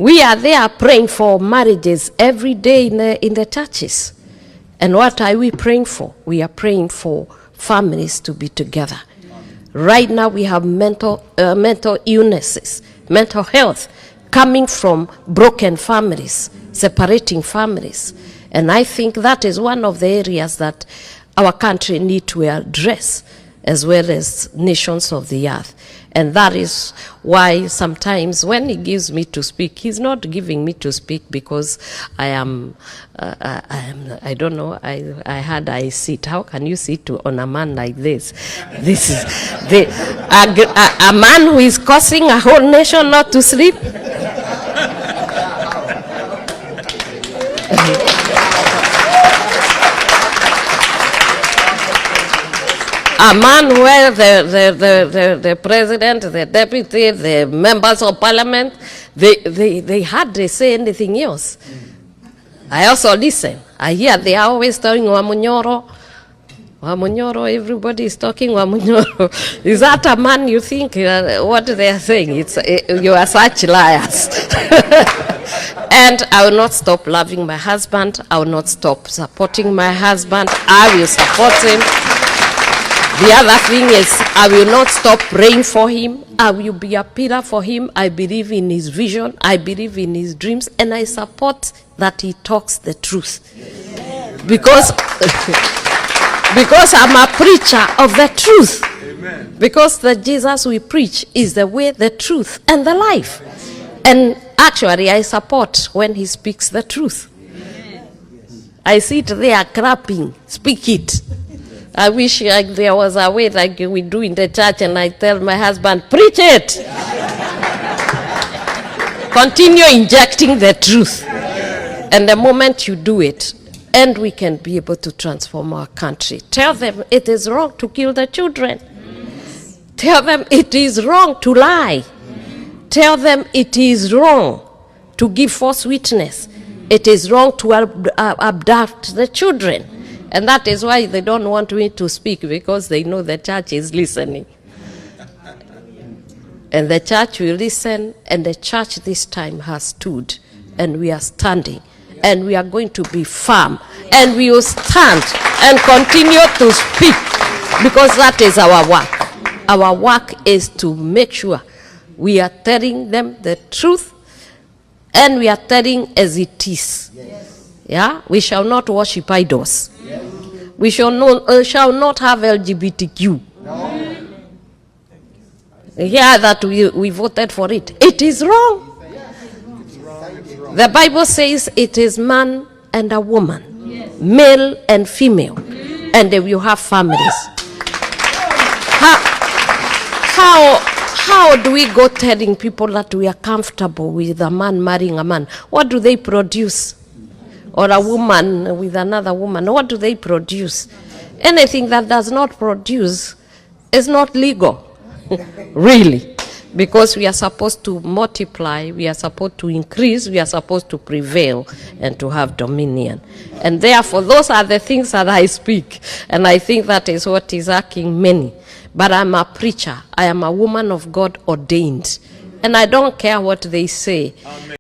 We are there praying for marriages every day in the churches. And what are we praying for? We are praying for families to be together. Right now we have mental illnesses, mental health coming from broken families, separating families. And I think that is one of the areas that our country need to address, as well as nations of the earth. And that is why sometimes when he gives me to speak, he's not giving me to speak because I don't know, I sit. How can you sit on a man like this? This is a man who is causing a whole nation not to sleep. A man where the president, the deputy, the members of parliament, they hardly say anything else. I also listen. I hear they are always talking Wamunyoro. Wamunyoro, everybody is talking Wamunyoro. Is that a man you think what they are saying? You are such liars. And I will not stop loving my husband. I will not stop supporting my husband. I will support him. The other thing is, I will not stop praying for him. I will be a pillar for him. I believe in his vision. I believe in his dreams. And I support that he talks the truth. Because I'm a preacher of the truth. Amen. Because the Jesus we preach is the way, the truth, and the life. And actually, I support when he speaks the truth. I sit there clapping, speak it. I wish there was a way like we do in the church, and I tell my husband, preach it. Continue injecting the truth. And the moment you do it, and we can be able to transform our country. Tell them it is wrong to kill the children. Tell them it is wrong to lie. Tell them it is wrong to give false witness. It is wrong to abduct the children. And that is why they don't want me to speak, because they know the church is listening. And the church will listen, and the church this time has stood, and we are standing, and we are going to be firm, and we will stand and continue to speak, because that is our work. Our work is to make sure we are telling them the truth, and we are telling as it is. Yeah, we shall not worship idols. Yes. We shall not have LGBTQ. No. Yeah, that we voted for it. It is wrong. The Bible says it is man and a woman, yes. Male and female, and they will have families. How do we go telling people that we are comfortable with a man marrying a man? What do they produce? Or a woman with another woman, what do they produce? Anything that does not produce is not legal, really. Because we are supposed to multiply, we are supposed to increase, we are supposed to prevail and to have dominion. And therefore, those are the things that I speak. And I think that is what is lacking many. But I'm a preacher. I am a woman of God ordained. And I don't care what they say. Amen.